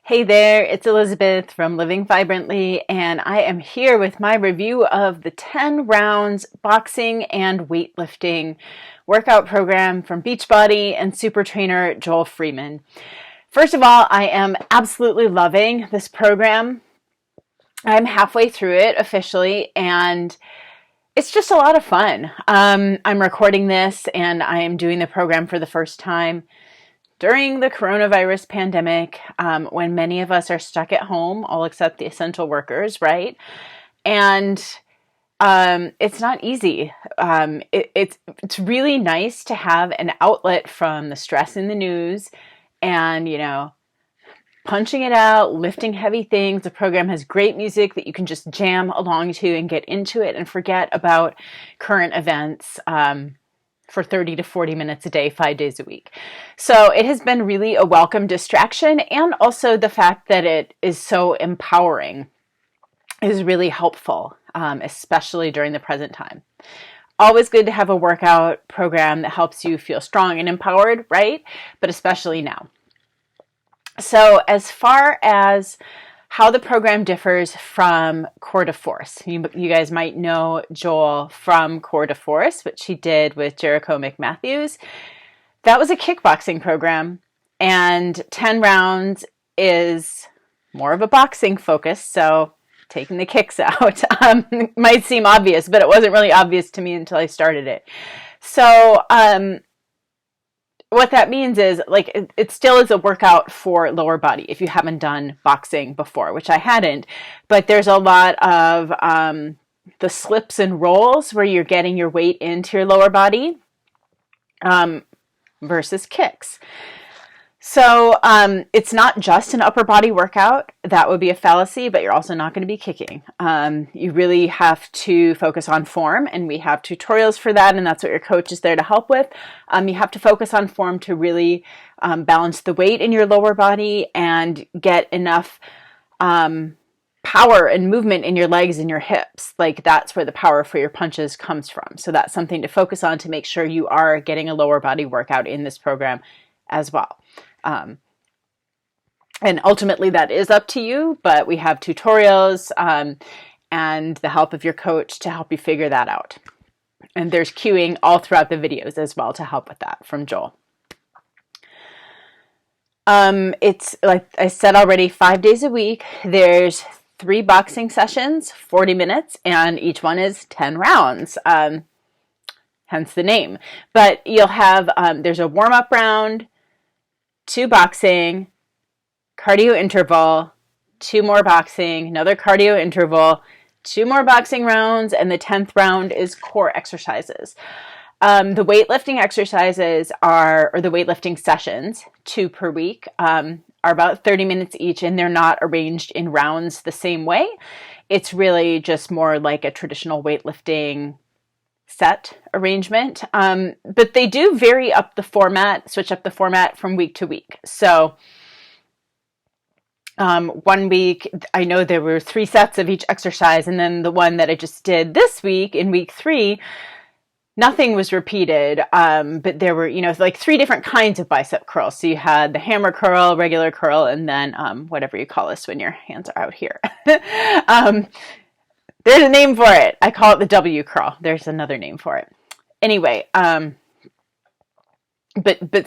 Hey there, it's Elizabeth from Living Vibrantly, and I am here with my review of the 10 rounds boxing and weightlifting workout program from Beachbody and super trainer Joel Freeman. First of all, I am absolutely loving this program. I'm halfway through it officially, and it's just a lot of fun. I'm recording this and I am doing the program for the first time during the coronavirus pandemic, when many of us are stuck at home, all except the essential workers, right? And it's not easy. It's really nice to have an outlet from the stress in the news and, punching it out, lifting heavy things. The program has great music that you can just jam along to and get into it and forget about current events. For 30 to 40 minutes a day, 5 days a week. So it has been really a welcome distraction, and also the fact that it is so empowering is really helpful, especially during the present time. Always good to have a workout program that helps you feel strong and empowered, right? But especially now. So as far as how the program differs from Core de Force. You guys might know Joel from Core de Force, which he did with Jericho McMatthews. That was a kickboxing program, and 10 rounds is more of a boxing focus, so taking the kicks out might seem obvious, but it wasn't really obvious to me until I started it. So what that means is, it still is a workout for lower body if you haven't done boxing before, which I hadn't, but there's a lot of the slips and rolls where you're getting your weight into your lower body versus kicks. So it's not just an upper body workout. That would be a fallacy, but you're also not going to be kicking. You really have to focus on form, and we have tutorials for that, and that's what your coach is there to help with. You have to focus on form to really balance the weight in your lower body and get enough power and movement in your legs and your hips. That's where the power for your punches comes from. So that's something to focus on to make sure you are getting a lower body workout in this program as well. And ultimately that is up to you, but we have tutorials and the help of your coach to help you figure that out. And there's cueing all throughout the videos as well to help with that from Joel. It's, like I said already, 5 days a week. There's 3 boxing sessions, 40 minutes, and each one is 10 rounds, hence the name. But you'll have, there's a warm-up round, 2 boxing, cardio interval, 2 more boxing, another cardio interval, 2 more boxing rounds, and the 10th round is core exercises. The weightlifting exercises or the weightlifting sessions, 2 per week, are about 30 minutes each, and they're not arranged in rounds the same way. It's really just more like a traditional weightlifting set arrangement, but they do switch up the format from week to week. So 1 week, I know there were 3 sets of each exercise, and then the one that I just did this week, in week 3, nothing was repeated, but there were, 3 different kinds of bicep curls. So you had the hammer curl, regular curl, and then whatever you call this when your hands are out here. There's a name for it. I call it the W curl. There's another name for it. Anyway, but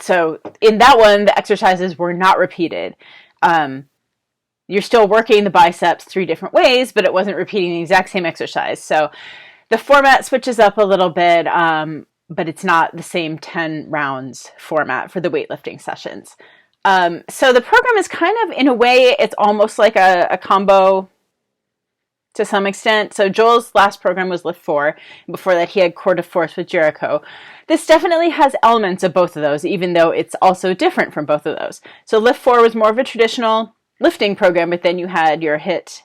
so in that one, the exercises were not repeated. You're still working the biceps 3 different ways, but it wasn't repeating the exact same exercise. So the format switches up a little bit, but it's not the same 10 rounds format for the weightlifting sessions. So the program is kind of, in a way, it's almost like a combo to some extent. So Joel's last program was Lift 4. Before that, he had Core de Force with Jericho. This definitely has elements of both of those, even though it's also different from both of those. So Lift 4 was more of a traditional lifting program, but then you had your HIIT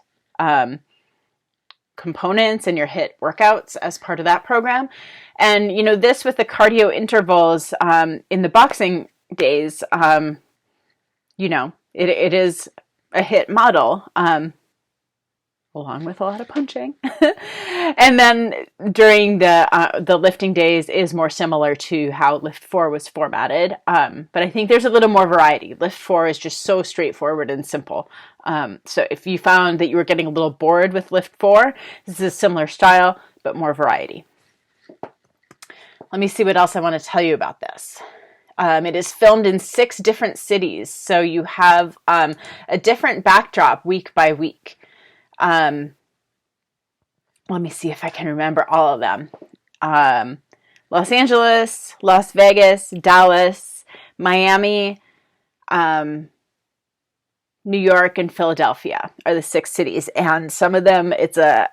components and your HIIT workouts as part of that program. And, this with the cardio intervals in the boxing days, it is a HIIT model. along with a lot of punching. And then during the lifting days is more similar to how Lift 4 was formatted. But I think there's a little more variety. Lift 4 is just so straightforward and simple. So if you found that you were getting a little bored with Lift 4, this is a similar style, but more variety. Let me see what else I want to tell you about this. It is filmed in 6 different cities, so you have a different backdrop week by week. Let me see if I can remember all of them. Los Angeles, Las Vegas, Dallas, Miami, New York, and Philadelphia are the 6 cities. And some of them, it's a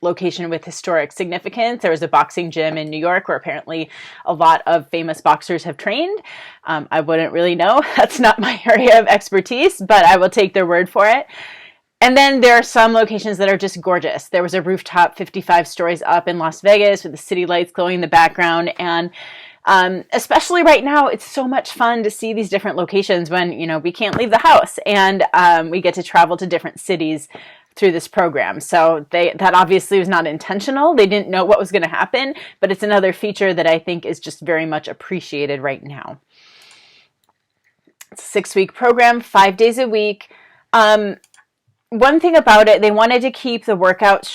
location with historic significance. There was a boxing gym in New York where apparently a lot of famous boxers have trained. I wouldn't really know. That's not my area of expertise, but I will take their word for it. And then there are some locations that are just gorgeous. There was a rooftop 55 stories up in Las Vegas with the city lights glowing in the background. And especially right now, it's so much fun to see these different locations when, you know, we can't leave the house, and we get to travel to different cities through this program. So that obviously was not intentional. They didn't know what was going to happen, but it's another feature that I think is just very much appreciated right now. It's a 6-week program, 5 days a week. One thing about it, they wanted to keep the workouts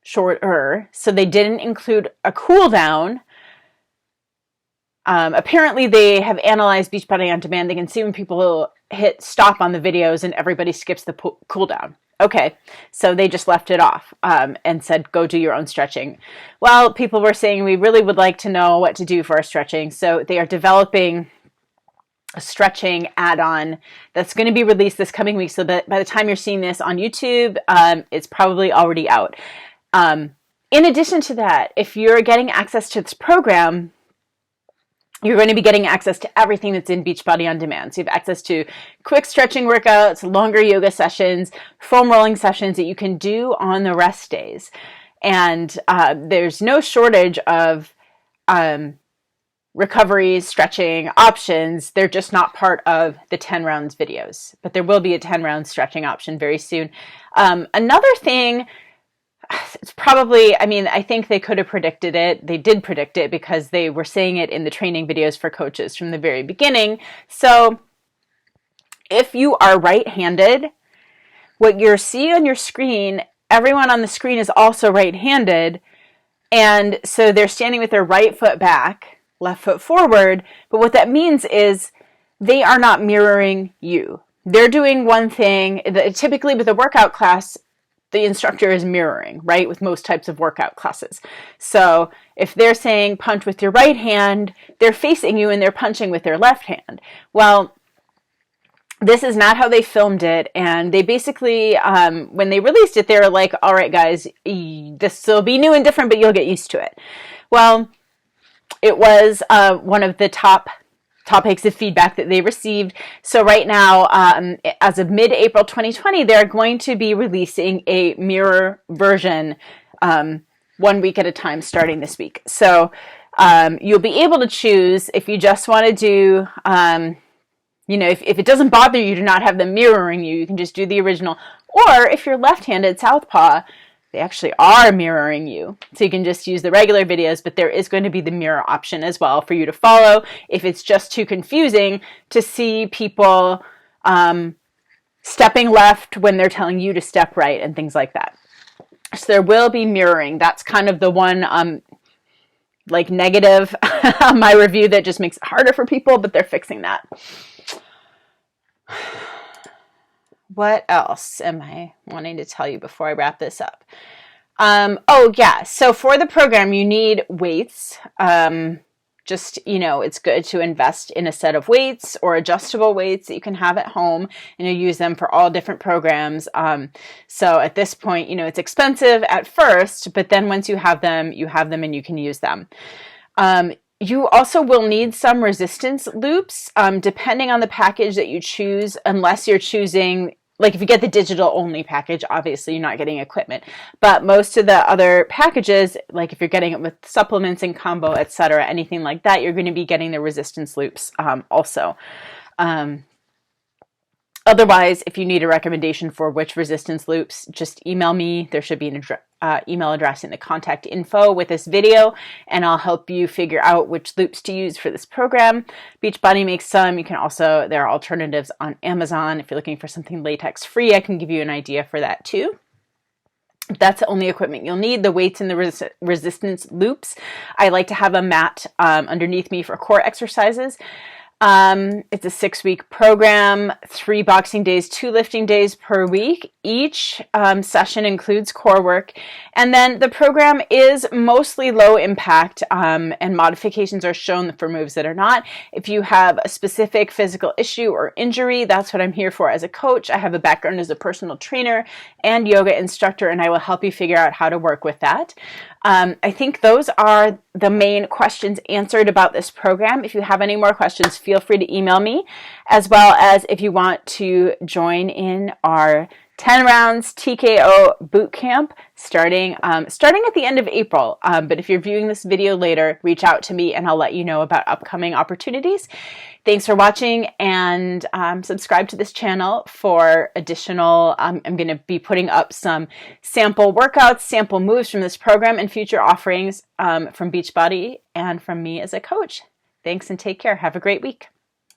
shorter, so they didn't include a cool down. Apparently they have analyzed Beachbody on Demand. They can see when people hit stop on the videos and everybody skips the cool down. Okay, so they just left it off and said, go do your own stretching. Well, people were saying we really would like to know what to do for our stretching, so they are developing a stretching add-on that's going to be released this coming week, so that by the time you're seeing this on YouTube, it's probably already out. In addition to that, if you're getting access to this program, you're going to be getting access to everything that's in Beachbody on Demand. So you have access to quick stretching workouts, longer yoga sessions, foam rolling sessions that you can do on the rest days. And there's no shortage of recovery, stretching options. They're just not part of the 10 rounds videos, but there will be a 10 round stretching option very soon. Another thing, it's probably, I think they could have predicted it. They did predict it because they were saying it in the training videos for coaches from the very beginning. So if you are right-handed, what you're seeing on your screen, everyone on the screen is also right-handed. And so they're standing with their right foot back, left foot forward. But what that means is they are not mirroring you. They're doing one thing. Typically with a workout class, the instructor is mirroring, right, with most types of workout classes. So if they're saying punch with your right hand, they're facing you and they're punching with their left hand. Well, this is not how they filmed it. And they basically, when they released it, they were like, all right, guys, this will be new and different, but you'll get used to it. Well, it was one of the top topics of feedback that they received. So right now, as of mid-April 2020, they're going to be releasing a mirror version 1 week at a time starting this week. So you'll be able to choose if you just want to do, if it doesn't bother you to not have them mirroring you, you can just do the original. Or if you're left-handed southpaw, they actually are mirroring you. So you can just use the regular videos, but there is going to be the mirror option as well for you to follow if it's just too confusing to see people stepping left when they're telling you to step right and things like that. So there will be mirroring. That's kind of the one negative on my review that just makes it harder for people, but they're fixing that. What else am I wanting to tell you before I wrap this up? So for the program, you need weights. It's good to invest in a set of weights or adjustable weights that you can have at home, and you use them for all different programs. So at this point, it's expensive at first, but then once you have them and you can use them. You also will need some resistance loops, depending on the package that you choose, unless you're choosing, like if you get the digital only package, obviously you're not getting equipment. But most of the other packages, like if you're getting it with supplements and combo, etc., anything like that, you're going to be getting the resistance loops also. Otherwise, if you need a recommendation for which resistance loops, just email me. There should be an email address in the contact info with this video, and I'll help you figure out which loops to use for this program. Beachbody makes some. You can also, there are alternatives on Amazon. If you're looking for something latex free, I can give you an idea for that too. If that's the only equipment you'll need, the weights and the resistance loops, I like to have a mat underneath me for core exercises. It's a 6-week program, 3 boxing days, 2 lifting days per week. Each session includes core work. And then the program is mostly low impact, and modifications are shown for moves that are not. If you have a specific physical issue or injury, that's what I'm here for as a coach. I have a background as a personal trainer and yoga instructor, and I will help you figure out how to work with that. I think those are the main questions answered about this program. If you have any more questions, feel free to email me, as well as if you want to join in our 10 rounds TKO boot camp starting at the end of April. But if you're viewing this video later, reach out to me and I'll let you know about upcoming opportunities. Thanks for watching, and subscribe to this channel for additional, I'm going to be putting up some sample workouts, sample moves from this program, and future offerings from Beachbody and from me as a coach. Thanks and take care. Have a great week.